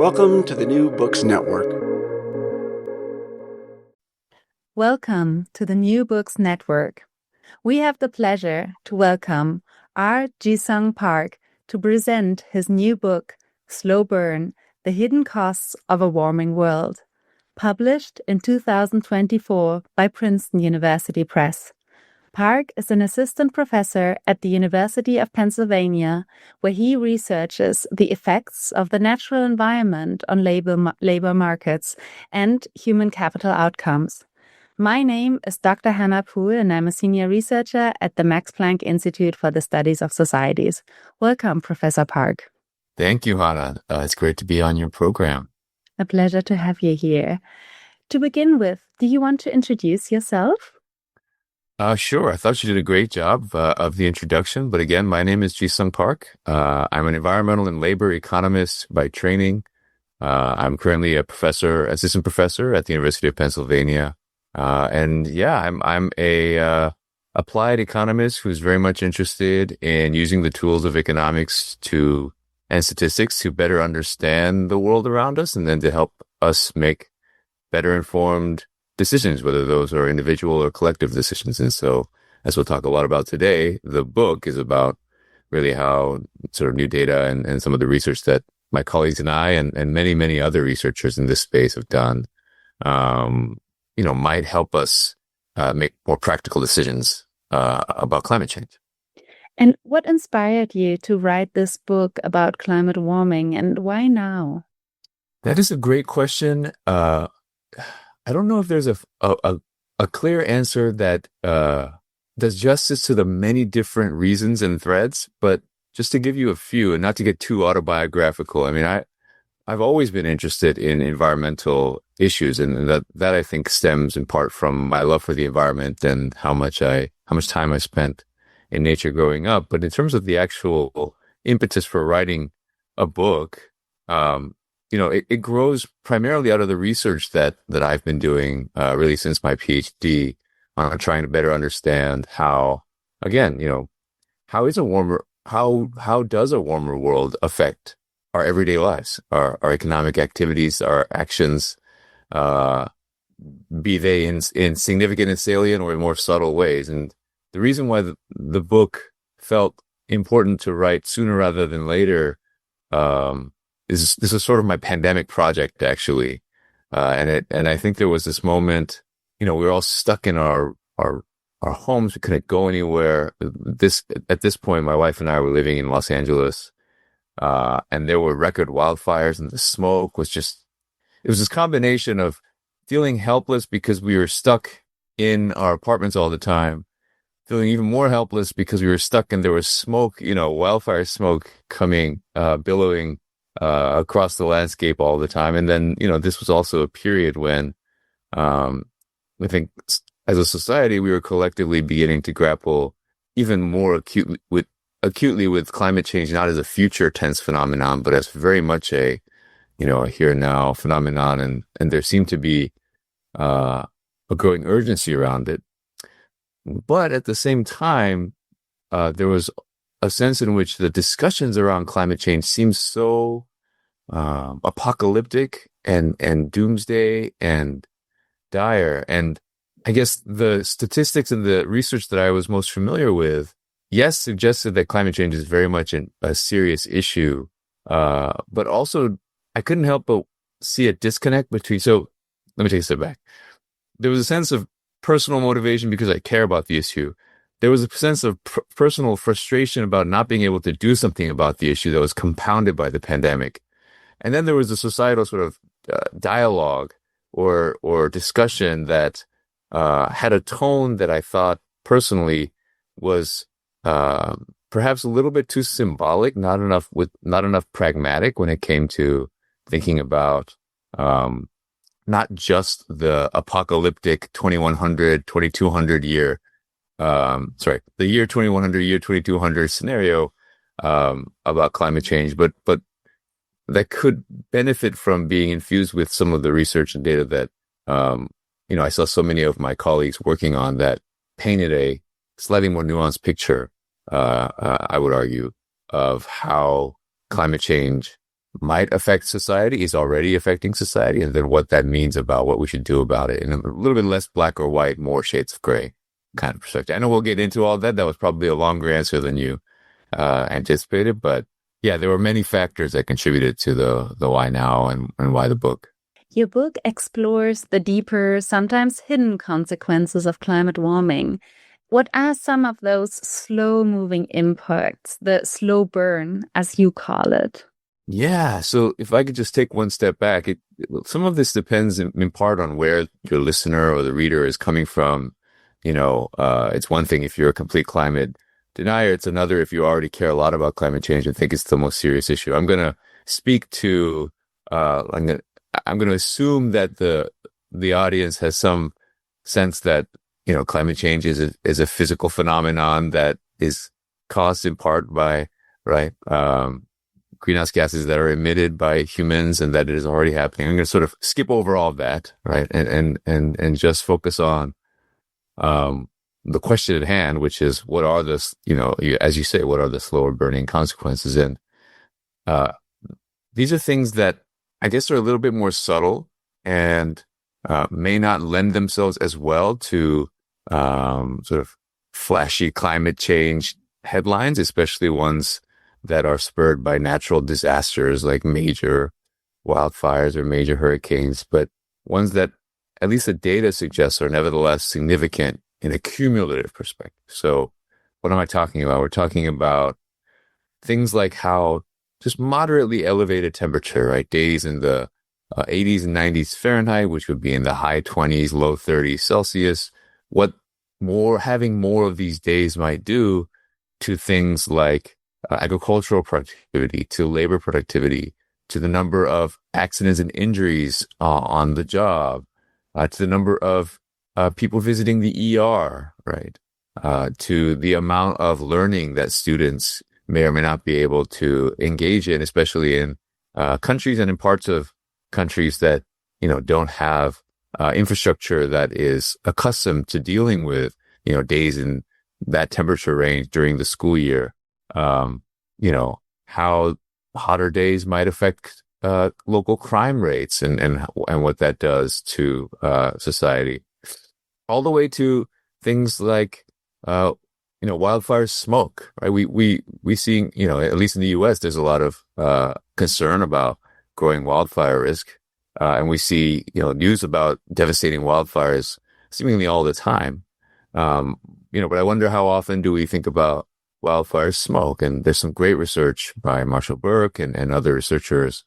Welcome to the New Books Network. Welcome to the New Books Network. We have the pleasure to welcome R. Jisung Park to present his new book, Slow Burn: The Hidden Costs of a Warming World, published in 2024 by Princeton University Press. Park is an assistant professor at the University of Pennsylvania, where he researches the effects of the natural environment on labor markets and human capital outcomes. My name is Dr. Hannah Poole, and I'm a senior researcher at the Max Planck Institute for the Studies of Societies. Welcome, Professor Park. Thank you, Hannah. It's great to be on your program. A pleasure to have you here. To begin with, do you want to introduce yourself? Sure. I thought you did a great job of the introduction. But again, my name is Jisung Park. I'm an environmental and labor economist by training. I'm currently a assistant professor at the University of Pennsylvania. I'm a applied economist who's very much interested in using the tools of economics and statistics to better understand the world around us, and then to help us make better informed decisions, whether those are individual or collective decisions. And so, as we'll talk a lot about today, the book is about really how sort of new data and some of the research that my colleagues and I and many, many other researchers in this space have done, might help us make more practical decisions about climate change. And what inspired you to write this book about climate warming, and why now? That is a great question. I don't know if there's a clear answer that does justice to the many different reasons and threads, but just to give you a few and not to get too autobiographical. I mean, I've always been interested in environmental issues, and that I think stems in part from my love for the environment and how much time I spent in nature growing up. But in terms of the actual impetus for writing a book, it grows primarily out of the research that I've been doing really since my PhD on trying to better understand how does a warmer world affect our everyday lives, our economic activities, our actions, be they in significant and salient or in more subtle ways. And the reason why the book felt important to write sooner rather than later this is sort of my pandemic project, actually. And I think there was this moment, we were all stuck in our homes. We couldn't go anywhere. At this point, my wife and I were living in Los Angeles, and there were record wildfires, and the smoke was it was this combination of feeling helpless because we were stuck in our apartments all the time, feeling even more helpless because we were stuck and there was smoke, wildfire smoke coming, billowing across the landscape all the time. And then, this was also a period when I think as a society, we were collectively beginning to grapple even more acutely with climate change, not as a future tense phenomenon, but as very much a here and now phenomenon. And there seemed to be a growing urgency around it. But at the same time, there was a sense in which the discussions around climate change seemed so apocalyptic and doomsday and dire. And I guess the statistics and the research that I was most familiar with, yes, suggested that climate change is very much a serious issue, but also I couldn't help but see a disconnect between. So let me take a step back. There was a sense of personal motivation because I care about the issue. There was a sense of personal frustration about not being able to do something about the issue that was compounded by the pandemic. And then there was a societal sort of dialogue or discussion that had a tone that I thought personally was perhaps a little bit too symbolic, not enough pragmatic when it came to thinking about not just the apocalyptic 2100, 2200 year, the year 2100, year 2200 scenario about climate change, but that could benefit from being infused with some of the research and data that I saw so many of my colleagues working on that painted a slightly more nuanced picture, I would argue, of how climate change might affect society, is already affecting society, and then what that means about what we should do about it in a little bit less black or white, more shades of gray kind of perspective. I know we'll get into all that. That was probably a longer answer than you anticipated, but yeah, there were many factors that contributed to the why now and why the book. Your book explores the deeper, sometimes hidden consequences of climate warming. What are some of those slow-moving impacts, the slow burn, as you call it? Yeah, so if I could just take one step back, some of this depends in part on where your listener or the reader is coming from. It's one thing if you're a complete climate denier. It's another if you already care a lot about climate change and think it's the most serious issue. I'm going to speak to, I'm going to assume that the audience has some sense that, climate change is a physical phenomenon that is caused in part by, right, greenhouse gases that are emitted by humans and that it is already happening. I'm going to sort of skip over all of that, right, and just focus on the question at hand, which is what are the, as you say, what are the slower burning consequences? And these are things that I guess are a little bit more subtle and may not lend themselves as well to sort of flashy climate change headlines, especially ones that are spurred by natural disasters like major wildfires or major hurricanes, but ones that at least the data suggests are nevertheless significant in a cumulative perspective. So what am I talking about? We're talking about things like how just moderately elevated temperature, right? Days in the 80s and 90s Fahrenheit, which would be in the high 20s, low 30s Celsius. What having more of these days might do to things like agricultural productivity, to labor productivity, to the number of accidents and injuries on the job, to the number of people visiting the ER, right? To the amount of learning that students may or may not be able to engage in, especially in countries and in parts of countries that, don't have infrastructure that is accustomed to dealing with, days in that temperature range during the school year. How hotter days might affect local crime rates and what that does to society, all the way to things like wildfire smoke. Right? We see at least in the U.S. there's a lot of concern about growing wildfire risk, and we see news about devastating wildfires seemingly all the time. But I wonder how often do we think about wildfire smoke? And there's some great research by Marshall Burke and other researchers,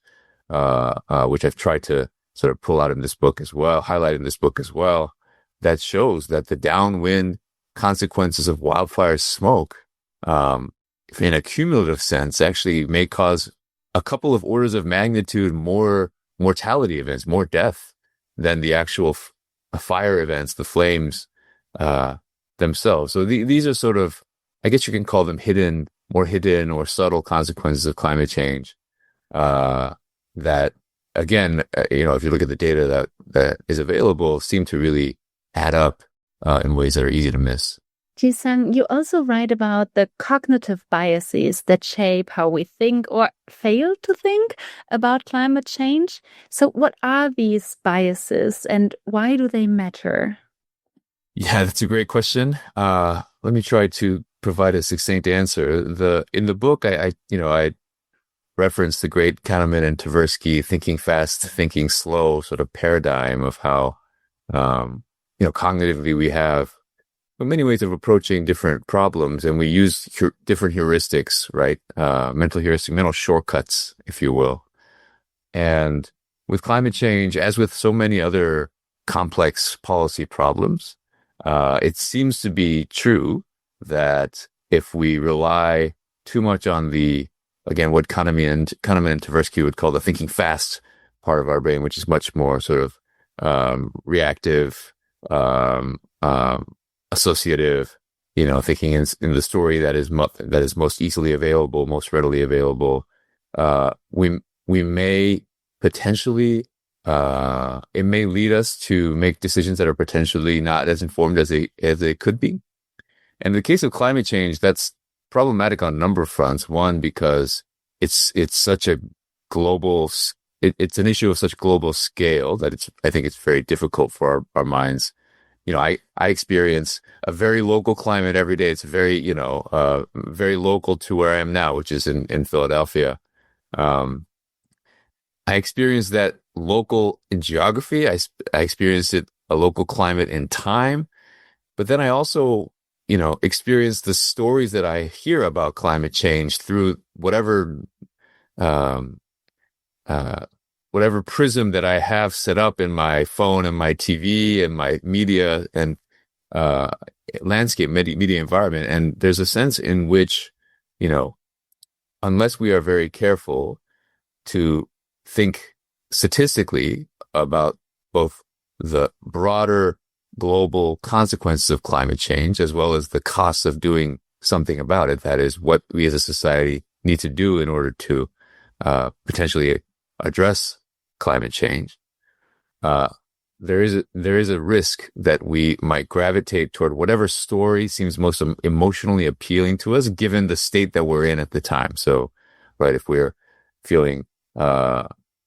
which I've tried to sort of pull out in this book as well, highlight in this book as well, that shows that the downwind consequences of wildfire smoke, in a cumulative sense, actually may cause a couple of orders of magnitude more mortality events, more death than the actual fire events, the flames themselves. So these are sort of, I guess you can call them more hidden or subtle consequences of climate change. That again, if you look at the data that is available, seem to really add up in ways that are easy to miss. Jisung, you also write about the cognitive biases that shape how we think or fail to think about climate change. So what are these biases and why do they matter? Yeah, that's a great question. Let me try to provide a succinct answer. In the book, I referenced the great Kahneman and Tversky thinking fast, thinking slow sort of paradigm of how, cognitively we have many ways of approaching different problems, and we use different heuristics, right? Mental shortcuts, if you will. And with climate change, as with so many other complex policy problems, it seems to be true that if we rely too much on what Kahneman and Tversky would call the thinking fast part of our brain, which is much more sort of reactive, associative, thinking in the story that is most easily available, most readily available. We may potentially, it may lead us to make decisions that are potentially not as informed as they could be. And in the case of climate change, that's problematic on a number of fronts. One, because it's such a global, it's an issue of such global scale that I think it's very difficult for our minds. I experience a very local climate every day. It's very, very local to where I am now, which is in Philadelphia. I experienced that local in geography. I experienced a local climate in time, but then I also, experienced the stories that I hear about climate change through whatever prism that I have set up in my phone and my TV and my media and landscape media environment. And there's a sense in which, unless we are very careful to think statistically about both the broader global consequences of climate change as well as the costs of doing something about it, that is what we as a society need to do in order to potentially address climate change, there is a risk that we might gravitate toward whatever story seems most emotionally appealing to us, given the state that we're in at the time. So, right, if we're feeling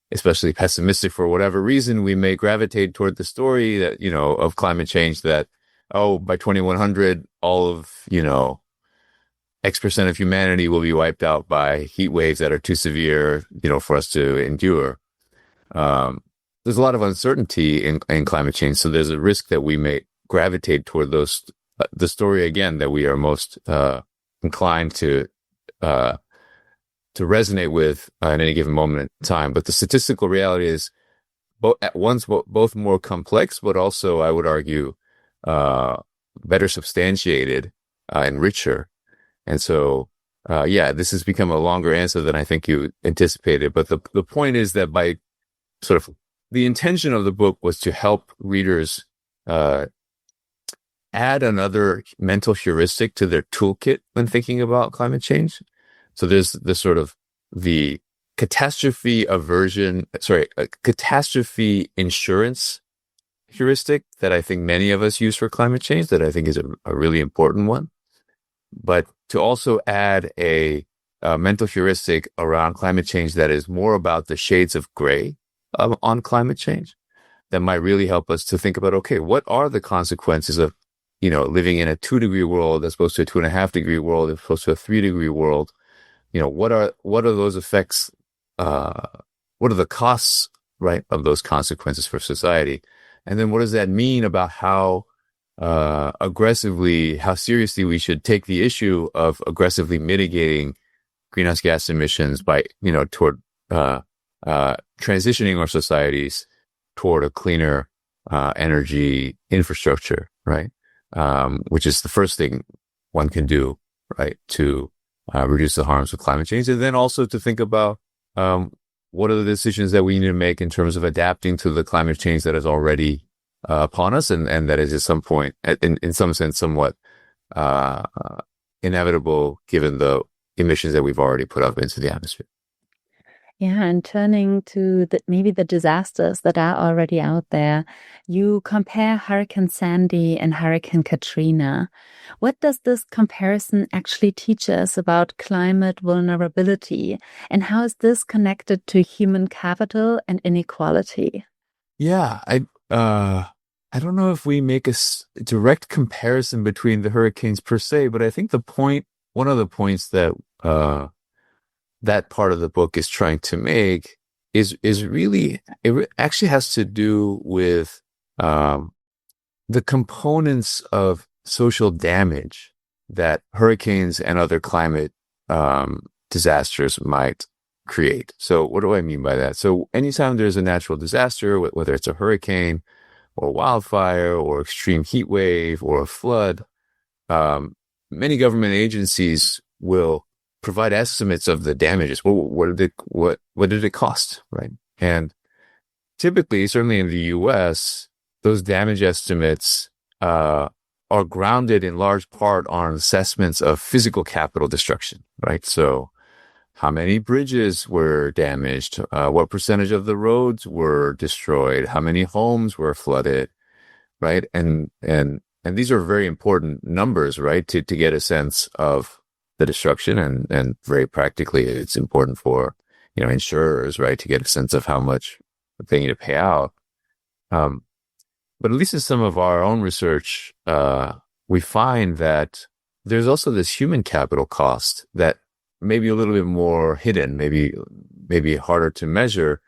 especially pessimistic for whatever reason, we may gravitate toward the story that of climate change that by 2100 all of X% of humanity will be wiped out by heat waves that are too severe for us to endure. There's a lot of uncertainty in climate change, so there's a risk that we may gravitate toward the story again that we are most inclined to resonate with at any given moment in time. But the statistical reality is both more complex, but also, I would argue, better substantiated and richer. And so, this has become a longer answer than I think you anticipated. But the point is that by sort of the intention of the book was to help readers add another mental heuristic to their toolkit when thinking about climate change. So there's this sort of the catastrophe insurance heuristic that I think many of us use for climate change, that I think is a really important one. But to also add a mental heuristic around climate change that is more about the shades of gray on climate change, that might really help us to think about, okay, what are the consequences of, living in a 2-degree world as opposed to a 2.5-degree world, as opposed to a 3-degree world? What are those effects? What are the costs, right, of those consequences for society? And then what does that mean about how seriously we should take the issue of aggressively mitigating greenhouse gas emissions by, toward transitioning our societies toward a cleaner energy infrastructure, right? Which is the first thing one can do, right, to reduce the harms of climate change. And then also to think about what are the decisions that we need to make in terms of adapting to the climate change that is already upon us, and that is at some point, in some sense, somewhat inevitable given the emissions that we've already put up into the atmosphere. Yeah, and turning to maybe the disasters that are already out there, you compare Hurricane Sandy and Hurricane Katrina. What does this comparison actually teach us about climate vulnerability, and how is this connected to human capital and inequality? Yeah, I don't know if we make a direct comparison between the hurricanes per se, but I think one of the points that that part of the book is trying to make is really, it actually has to do with the components of social damage that hurricanes and other climate disasters might create. So what do I mean by that? So anytime there's a natural disaster, whether it's a hurricane or wildfire or extreme heat wave or a flood, many government agencies will provide estimates of the damages. What did it cost, right? And typically, certainly in the U.S., those damage estimates are grounded in large part on assessments of physical capital destruction, right? So how many bridges were damaged? What percentage of the roads were destroyed? How many homes were flooded, right? And these are very important numbers, right? To get a sense of the destruction, and very practically, it's important for insurers, right, to get a sense of how much they need to pay out. But at least in some of our own research, we find that there's also this human capital cost that may be a little bit more hidden, maybe harder to measure.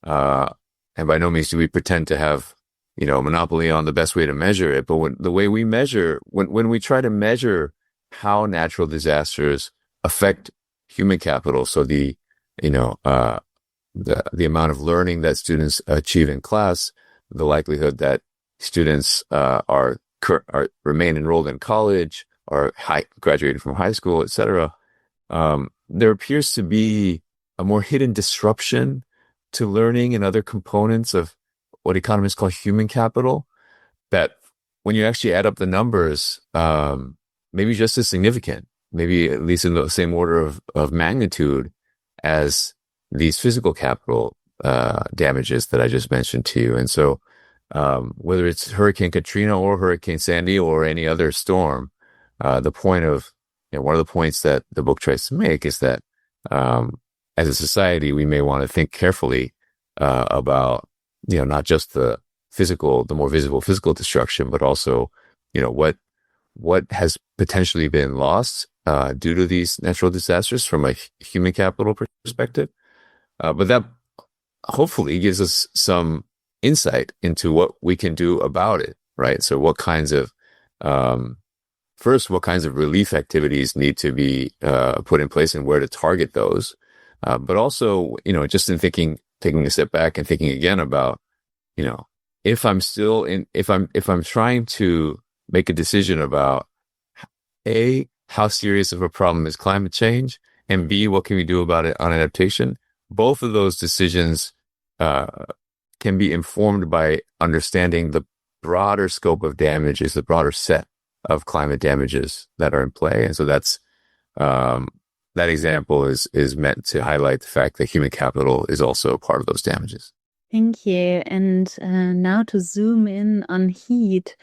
And by no means do we pretend to have, monopoly on the best way to measure it. But the way we measure, when we try to measure how natural disasters affect human capital, so the amount of learning that students achieve in class, the likelihood that students remain enrolled in college or graduated from high school, etc. There appears to be a more hidden disruption to learning and other components of what economists call human capital, that when you actually add up the numbers, maybe just as significant, maybe at least in the same order of magnitude as these physical capital damages that I just mentioned to you. And so whether it's Hurricane Katrina or Hurricane Sandy or any other storm, one of the points that the book tries to make is that as a society, we may want to think carefully about not just the more visible physical destruction, but also what has potentially been lost due to these natural disasters from a human capital perspective. But that hopefully gives us some insight into what we can do about it, right? So what kinds of relief activities need to be put in place and where to target those. But also, just in taking a step back and thinking again about, if I'm trying to make a decision about A, how serious of a problem is climate change, and B, what can we do about it on adaptation? Both of those decisions can be informed by understanding the broader scope of damages, the broader set of climate damages that are in play. And so that's that example is meant to highlight the fact that human capital is also a part of those damages. Thank you. And now to zoom in on heat.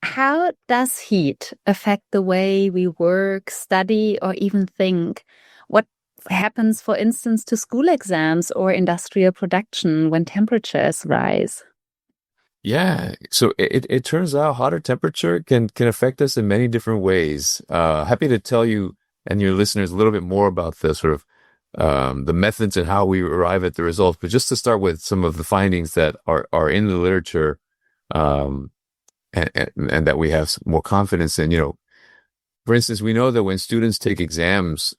How does heat affect the way we work, study, or even think? What happens, for instance, to school exams or industrial production when temperatures rise? Yeah, so it turns out hotter temperature can affect us in many different ways. Happy to tell you and your listeners a little bit more about the sort of the methods and how we arrive at the results. But just to start with some of the findings that are in the literature, and that we have more confidence in. For instance, we know that when students take exams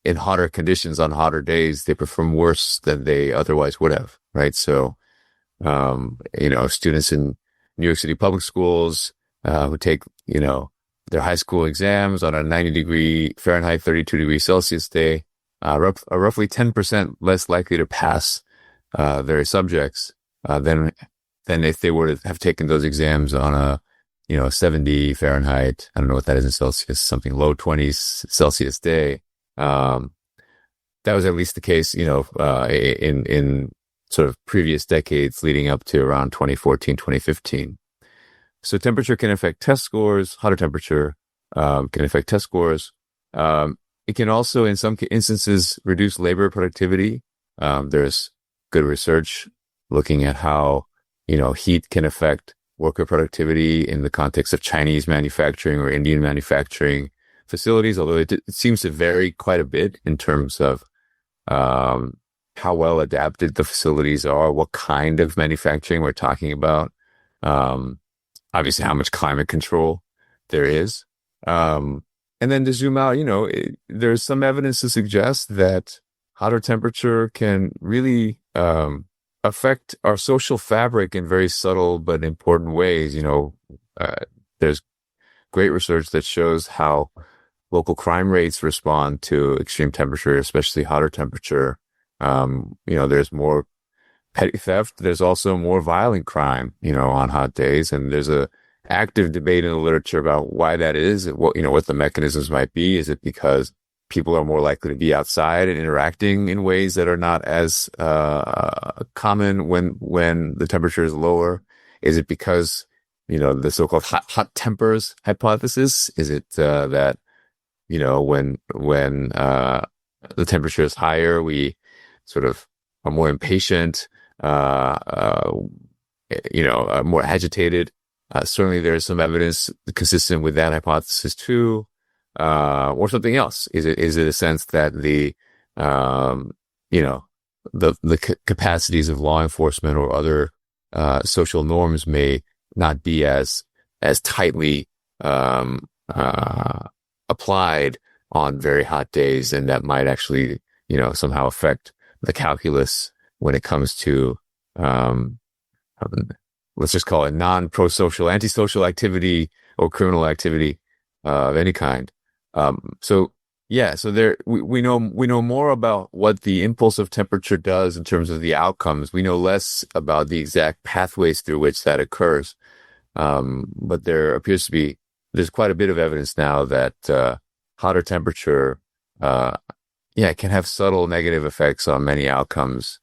in hotter conditions on hotter days, they perform worse than they otherwise would have, right? So, students in New York City public schools who take, their high school exams on a 90-degree Fahrenheit, 32-degree Celsius day are roughly 10% less likely to pass their subjects than if they were to have taken those exams on a 70 Fahrenheit, I don't know what that is in Celsius, something low 20s Celsius day. That was at least the case, in sort of previous decades leading up to around 2014, 2015. So temperature can affect test scores. Hotter temperature can affect test scores. It can also, in some instances, reduce labor productivity. There's good research looking at how, heat can affect worker productivity in the context of Chinese manufacturing or Indian manufacturing facilities, although it seems to vary quite a bit in terms of how well adapted the facilities are, what kind of manufacturing we're talking about, obviously how much climate control there is. And then to zoom out, there's some evidence to suggest that hotter temperature can really affect our social fabric in very subtle but important ways. There's great research that shows how local crime rates respond to extreme temperature, especially hotter temperature. There's more petty theft. There's also more violent crime, on hot days. And there's a active debate in the literature about why that is, what the mechanisms might be. Is it because people are more likely to be outside and interacting in ways that are not as common when the temperature is lower? Is it because, the so-called hot tempers hypothesis? Is it that, when the temperature is higher, we sort of are more impatient, more agitated. Certainly there's some evidence consistent with that hypothesis too. Or something else? Is it a sense that the capacities of law enforcement or other social norms may not be as tightly applied on very hot days, and that might actually somehow affect the calculus when it comes to let's just call it non-pro-social, antisocial activity or criminal activity of any kind. So there we know more about what the impulse of temperature does in terms of the outcomes. We know less about the exact pathways through which that occurs. But there appears to be there's quite a bit of evidence now that hotter temperature can have subtle negative effects on many outcomes.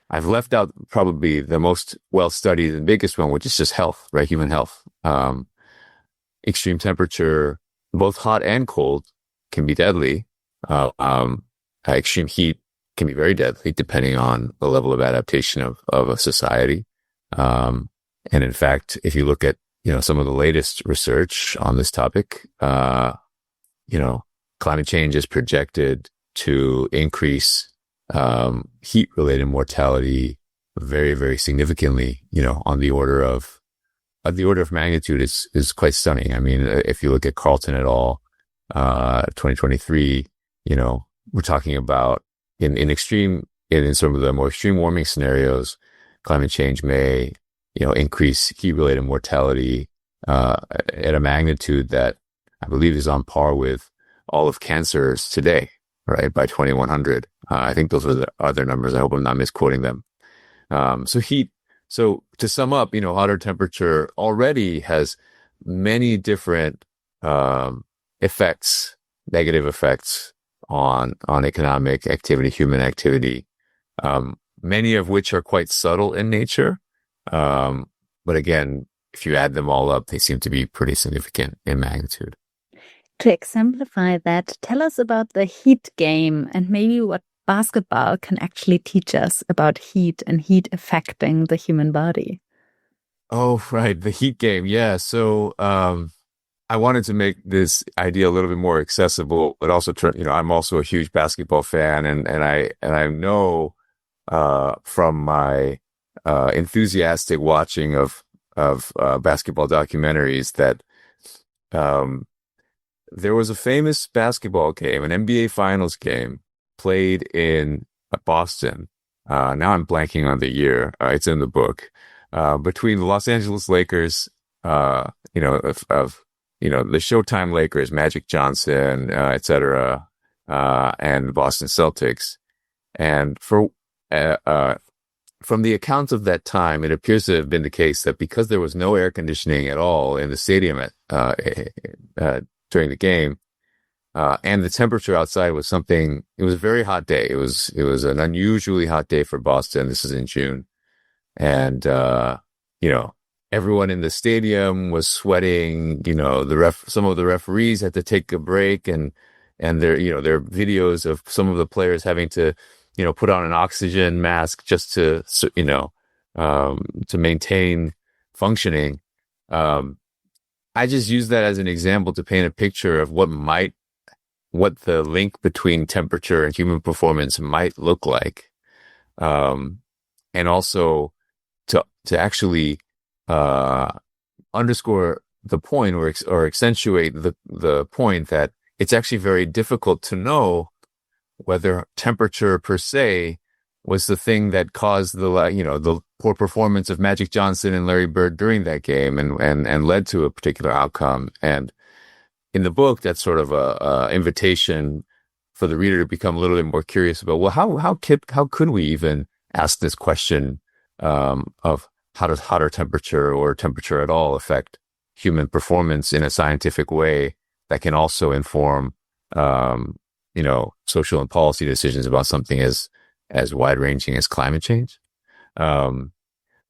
I've left out probably the most well studied and biggest one, which is just health, right? Human health. Extreme temperature, both hot and cold, can be deadly. Extreme heat can be very deadly depending on the level of adaptation of a society. And in fact, if you look at, some of the latest research on this topic, climate change is projected to increase heat-related mortality very, very significantly, on the order of magnitude is quite stunning. I mean, if you look at Carlton et al., 2023, we're talking about in some of the more extreme warming scenarios, climate change may, increase heat-related mortality, at a magnitude that I believe is on par with all of cancers today, right? By 2100. I think those are the other numbers. I hope I'm not misquoting them. So to sum up, hotter temperature already has many different effects, negative effects on economic activity, human activity, many of which are quite subtle in nature. But again, if you add them all up, they seem to be pretty significant in magnitude. To exemplify that, tell us about the heat game and maybe what basketball can actually teach us about heat and heat affecting the human body. Oh, right. The heat game. Yeah. So, I wanted to make this idea a little bit more accessible, but also, I'm also a huge basketball fan, and I know, from my, enthusiastic watching of basketball documentaries that, there was a famous basketball game, an NBA Finals game, played in Boston. Now I'm blanking on the year. It's in the book. Between the Los Angeles Lakers, the Showtime Lakers, Magic Johnson, etc., and the Boston Celtics. And from the accounts of that time, it appears to have been the case that because there was no air conditioning at all in the stadium during the game, and the temperature outside was it was a very hot day. It was an unusually hot day for Boston. This is in June. And, everyone in the stadium was sweating, some of the referees had to take a break, and there are videos of some of the players having to, put on an oxygen mask just to maintain functioning. I just use that as an example to paint a picture of what the link between temperature and human performance might look like. And also to actually, underscore the point or accentuate the point that it's actually very difficult to know whether temperature per se was the thing that caused the poor performance of Magic Johnson and Larry Bird during that game and led to a particular outcome. And in the book, that's sort of a invitation for the reader to become a little bit more curious about, well, how could we even ask this question of how does hotter temperature or temperature at all affect human performance in a scientific way that can also inform social and policy decisions about something as wide-ranging as climate change. But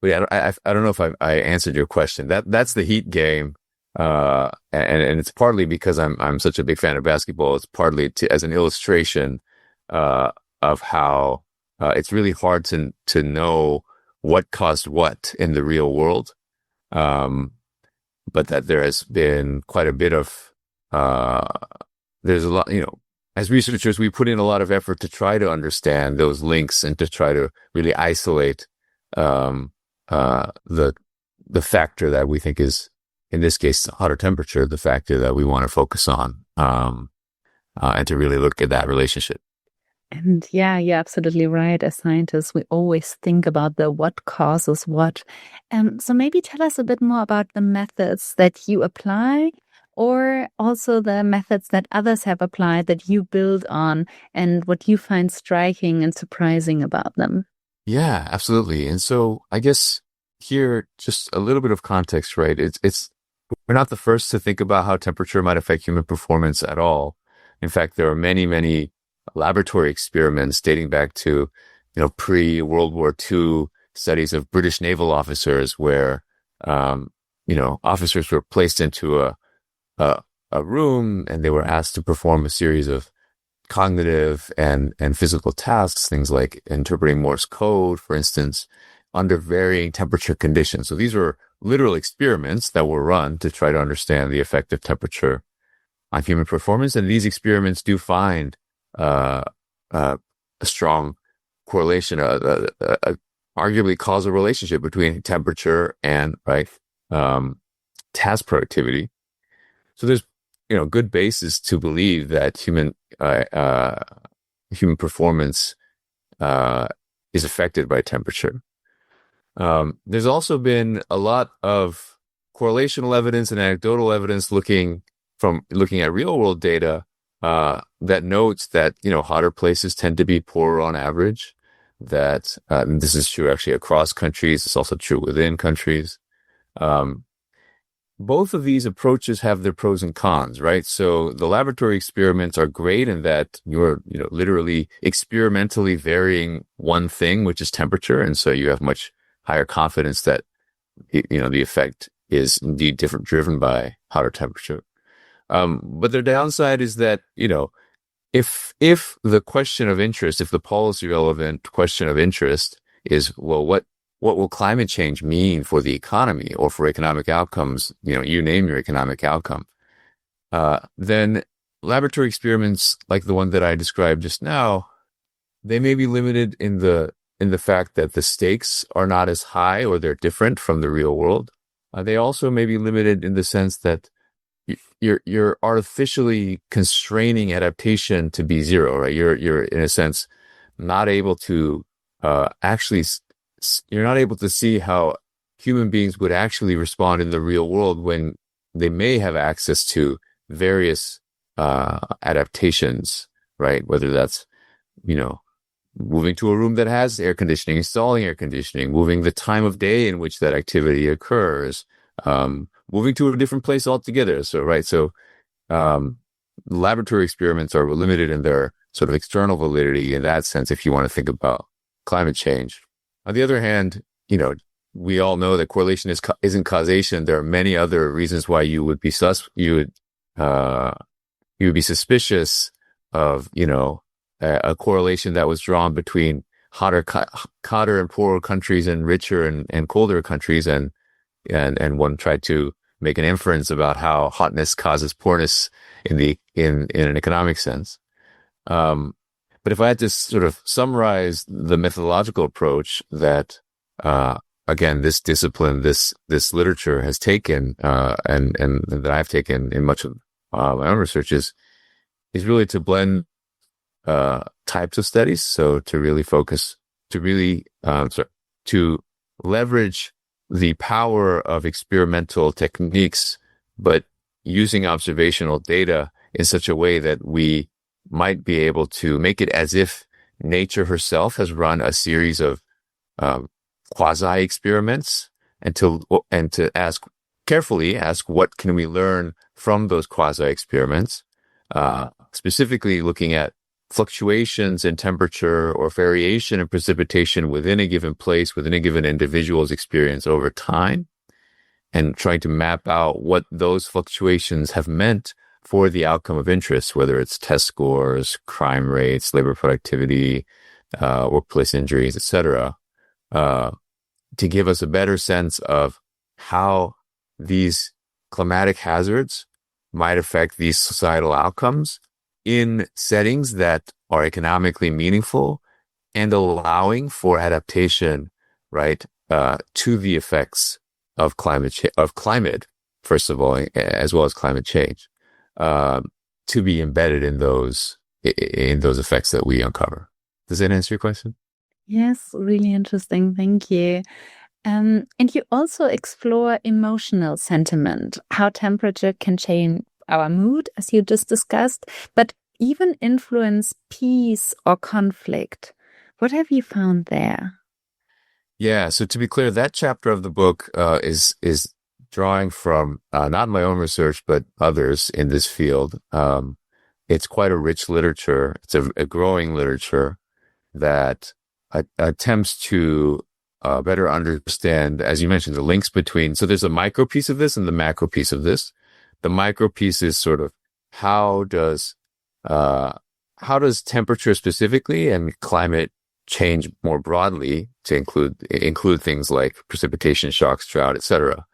yeah, I don't know if I answered your question. That's the heat game, and it's partly because I'm such a big fan of basketball. It's partly as an illustration of how it's really hard to know what caused what in the real world. But that there has been quite a bit of, there's a lot, as researchers, we put in a lot of effort to try to understand those links and to try to really isolate the factor that we think is, in this case, hotter temperature, the factor that we want to focus on, and to really look at that relationship. And yeah, you're absolutely right. As scientists, we always think about the what causes what. So maybe tell us a bit more about the methods that you apply, or also the methods that others have applied that you build on, and what you find striking and surprising about them. Yeah, absolutely. And so I guess here, just a little bit of context, right? It's we're not the first to think about how temperature might affect human performance at all. In fact, there are many, many laboratory experiments dating back to, pre-World War II studies of British naval officers where, officers were placed into a room and they were asked to perform a series of cognitive and physical tasks, things like interpreting Morse code, for instance, under varying temperature conditions. So these were literal experiments that were run to try to understand the effect of temperature on human performance. And these experiments do find a strong correlation, arguably causal relationship between temperature and task productivity. So there's good basis to believe that human performance is affected by temperature. There's also been a lot of correlational evidence and anecdotal evidence looking at real world data that notes that hotter places tend to be poorer on average. That this is true actually across countries. It's also true within countries. Both of these approaches have their pros and cons, right? So the laboratory experiments are great in that you're literally experimentally varying one thing, which is temperature, and so you have much higher confidence that the effect is indeed driven by hotter temperature. But their downside is that, if the question of interest, if the policy relevant question of interest is, well, what will climate change mean for the economy or for economic outcomes? You name your economic outcome. Then laboratory experiments like the one that I described just now, they may be limited in the fact that the stakes are not as high or they're different from the real world. They also may be limited in the sense that you're artificially constraining adaptation to be zero, right? You're in a sense not able to you're not able to see how human beings would actually respond in the real world when they may have access to various adaptations, right? Whether that's moving to a room that has air conditioning, installing air conditioning, moving the time of day in which that activity occurs, moving to a different place altogether. So laboratory experiments are limited in their sort of external validity in that sense, if you want to think about climate change. On the other hand, we all know that correlation isn't causation. There are many other reasons why you would be suspicious of, a correlation that was drawn between hotter and poorer countries and richer and colder countries, and one tried to make an inference about how hotness causes poorness in an economic sense. But if I had to sort of summarize the methodological approach that, again, this discipline, this literature has taken, and that I've taken in much of my own research is really to blend types of studies. So to really focus, to leverage the power of experimental techniques, but using observational data in such a way that we might be able to make it as if nature herself has run a series of quasi experiments, and to carefully ask what can we learn from those quasi experiments, specifically looking at fluctuations in temperature or variation in precipitation within a given place, within a given individual's experience over time, and trying to map out what those fluctuations have meant for the outcome of interest, whether it's test scores, crime rates, labor productivity, workplace injuries, etc., to give us a better sense of how these climatic hazards might affect these societal outcomes in settings that are economically meaningful and allowing for adaptation, right, to the effects of climate, first of all, as well as climate change, to be embedded in those effects that we uncover. Does that answer your question? Yes, really interesting. Thank you. And you also explore emotional sentiment, how temperature can change our mood, as you just discussed, but even influence peace or conflict. What have you found there? Yeah, so to be clear, that chapter of the book is drawing from not my own research, but others in this field. It's quite a rich literature. It's a growing literature that attempts to better understand, as you mentioned, the links between. So there's a micro piece of this and the macro piece of this. The micro piece is sort of how does temperature specifically and climate change more broadly, to include things like precipitation, shocks, drought, etc.,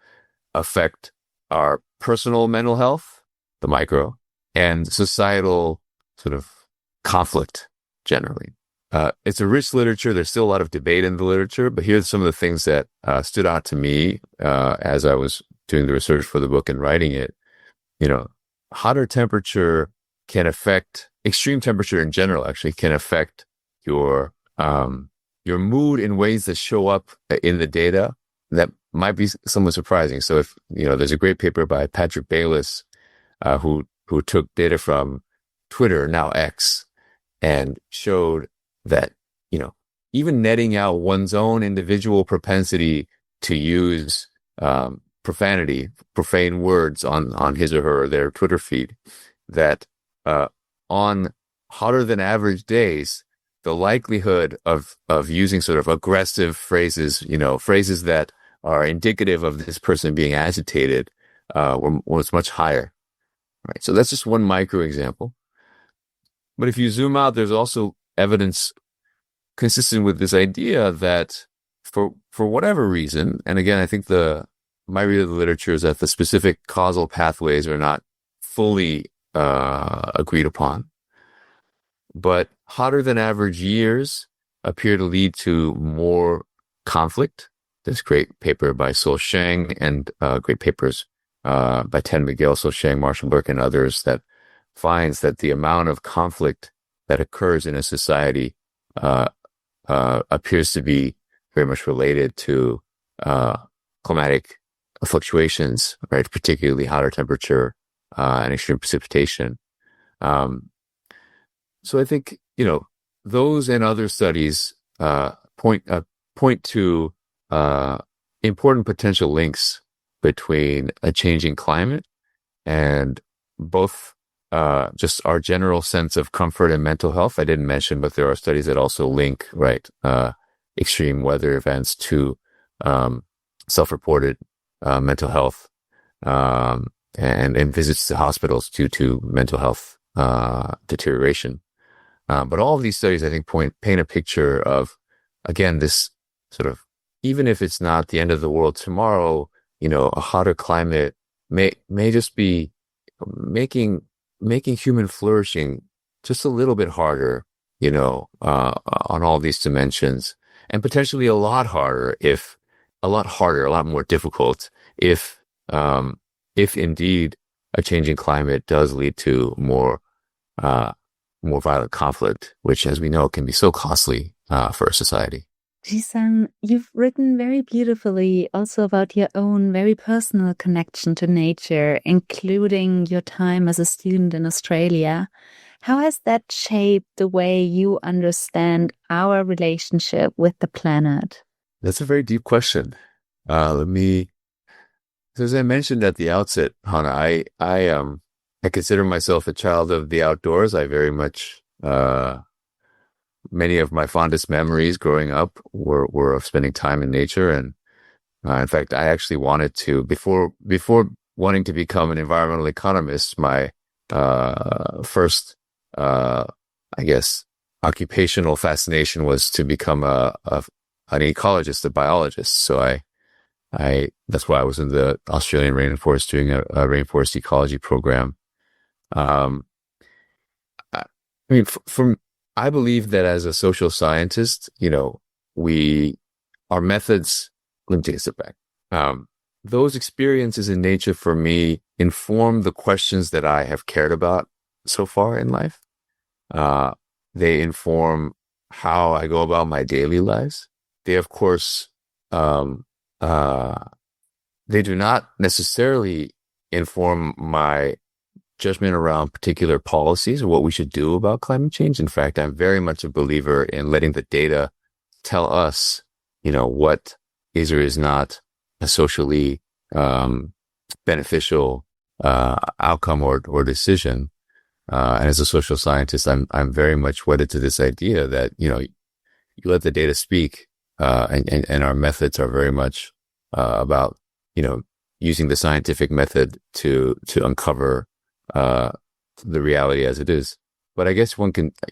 affect our personal mental health, the micro, and societal sort of conflict generally. It's a rich literature. There's still a lot of debate in the literature, but here's some of the things that stood out to me as I was doing the research for the book and writing it. Hotter temperature can affect, extreme temperature in general actually can affect your mood in ways that show up in the data that might be somewhat surprising. So if, there's a great paper by Patrick Bayless, who took data from Twitter, now X, and showed that, even netting out one's own individual propensity to use profanity, profane words on his or her, their Twitter feed, that on hotter than average days, the likelihood of using sort of aggressive phrases, phrases that are indicative of this person being agitated, was much higher. Right. So that's just one micro example. But if you zoom out, there's also evidence consistent with this idea that for whatever reason, and again, I think my read of the literature is that the specific causal pathways are not fully agreed upon, but hotter than average years appear to lead to more conflict. This great paper by Sol Sheng and great papers by Ted McGill, Sol Sheng, Marshall Burke, and others that finds that the amount of conflict that occurs in a society appears to be very much related to climatic fluctuations, right? Particularly hotter temperature and extreme precipitation. So I think those and other studies point to important potential links between a changing climate and both just our general sense of comfort and mental health. I didn't mention, but there are studies that also link, right, extreme weather events to self-reported mental health and visits to hospitals due to mental health deterioration. But all of these studies, I think, paint a picture of, again, this sort of, even if it's not the end of the world tomorrow, a hotter climate may just be making human flourishing just a little bit harder, on all these dimensions, and potentially a lot more difficult if indeed a changing climate does lead to more violent conflict, which, as we know, can be so costly for a society. Jisung, you've written very beautifully also about your own very personal connection to nature, including your time as a student in Australia. How has that shaped the way you understand our relationship with the planet? That's a very deep question. So as I mentioned at the outset, Hannah, I consider myself a child of the outdoors. I very much, many of my fondest memories growing up were of spending time in nature. And in fact, I actually wanted to, before wanting to become an environmental economist, my first, I guess, occupational fascination was to become an ecologist, a biologist. So that's why I was in the Australian rainforest doing a rainforest ecology program. I mean, I believe that as a social scientist, our methods, let me take a step back. Those experiences in nature for me inform the questions that I have cared about so far in life. They inform how I go about my daily lives. They, of course, they do not necessarily inform my judgment around particular policies or what we should do about climate change. In fact, I'm very much a believer in letting the data tell us, what is or is not a socially beneficial outcome or decision. And as a social scientist, I'm very much wedded to this idea that you let the data speak, and our methods are very much about using the scientific method to uncover the reality as it is. But I guess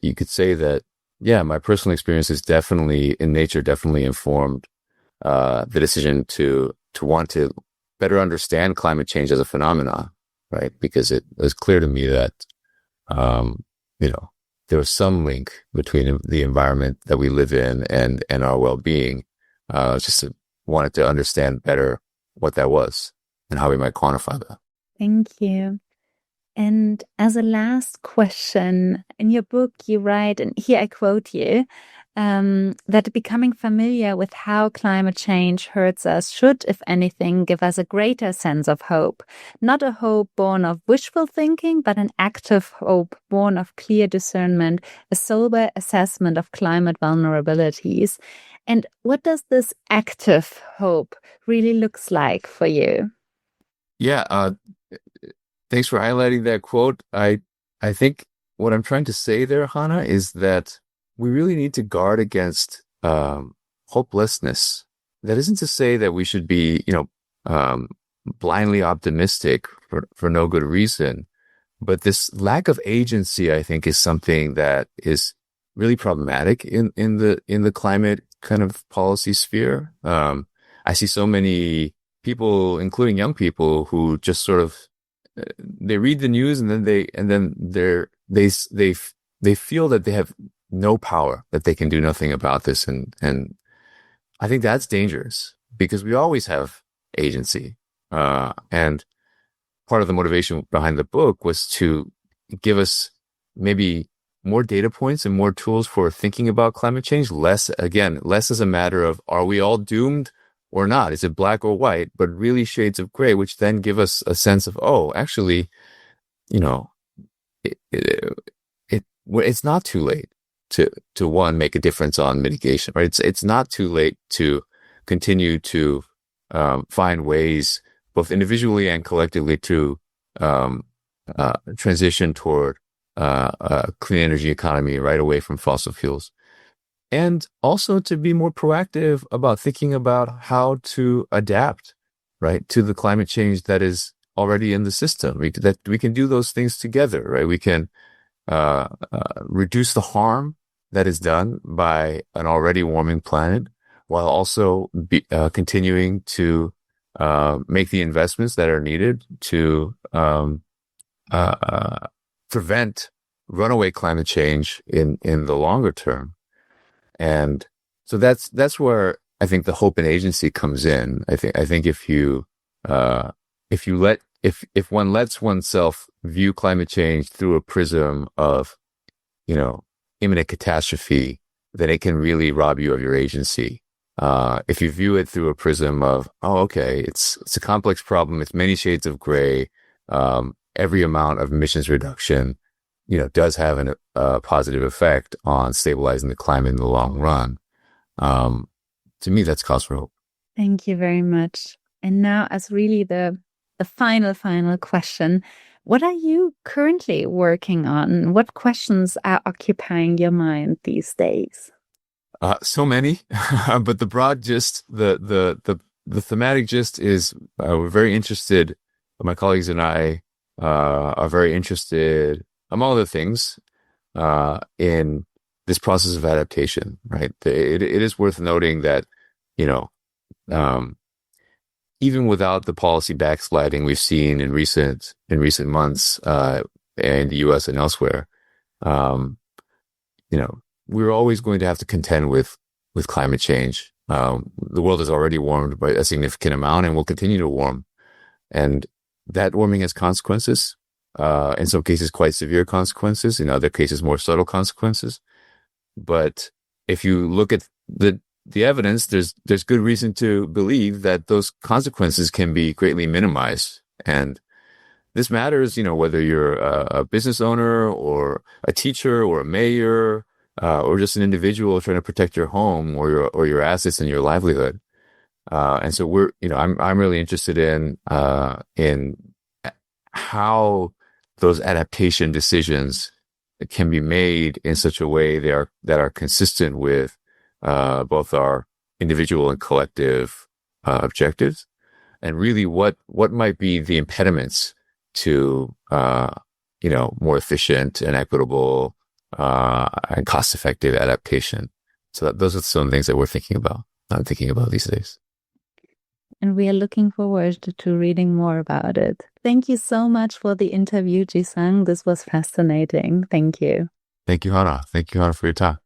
you could say that, yeah, my personal experience is definitely informed the decision to want to better understand climate change as a phenomenon, right? Because it was clear to me that there was some link between the environment that we live in and our well-being. Just wanted to understand better what that was and how we might quantify that. Thank you. And as a last question, in your book, you write, and here I quote you, that becoming familiar with how climate change hurts us should, if anything, give us a greater sense of hope. Not a hope born of wishful thinking, but an active hope born of clear discernment, a sober assessment of climate vulnerabilities. And what does this active hope really looks like for you? Yeah, thanks for highlighting that quote. I think what I'm trying to say there, Hannah, is that we really need to guard against hopelessness. That isn't to say that we should be, blindly optimistic for no good reason. But this lack of agency, I think, is something that is really problematic in the climate kind of policy sphere. I see so many people, including young people, who just sort of they read the news and then they feel that they have no power, that they can do nothing about this, and I think that's dangerous because we always have agency. And part of the motivation behind the book was to give us maybe more data points and more tools for thinking about climate change. Less as a matter of, are we all doomed or not? Is it black or white? But really shades of gray, which then give us a sense of, oh, actually, it's not too late to one, make a difference on mitigation, right? It's not too late to continue to find ways, both individually and collectively, to transition toward a clean energy economy right away from fossil fuels. And also to be more proactive about thinking about how to adapt, right, to the climate change that is already in the system. That we can do those things together, right? We can reduce the harm that is done by an already warming planet, while also continuing to make the investments that are needed to prevent runaway climate change in the longer term. And so that's where I think the hope and agency comes in. I think if one lets oneself view climate change through a prism of, imminent catastrophe, then it can really rob you of your agency. If you view it through a prism of, oh, okay, it's a complex problem, it's many shades of gray, every amount of emissions reduction, does have a positive effect on stabilizing the climate in the long run. To me, that's cause for hope. Thank you very much. And now, as really the final question, what are you currently working on? What questions are occupying your mind these days? So many, but the broad gist, the thematic gist is we're very interested, my colleagues and I, are very interested, among other things, in this process of adaptation, right? It is worth noting that, you know, even without the policy backsliding we've seen in recent months, in the U.S. and elsewhere, we're always going to have to contend with climate change. The world has already warmed by a significant amount and will continue to warm. And that warming has consequences, in some cases quite severe consequences, in other cases more subtle consequences. But if you look at the evidence, there's good reason to believe that those consequences can be greatly minimized. And this matters, whether you're a business owner or a teacher or a mayor, or just an individual trying to protect your home or your assets and your livelihood. And so I'm really interested in how those adaptation decisions can be made in such a way that are consistent with both our individual and collective objectives, and really what might be the impediments to more efficient and equitable and cost-effective adaptation. So those are some things that I'm thinking about these days. And we are looking forward to reading more about it. Thank you so much for the interview, Jisung. This was fascinating. Thank you. Thank you, Hannah. Thank you, Hannah, for your time.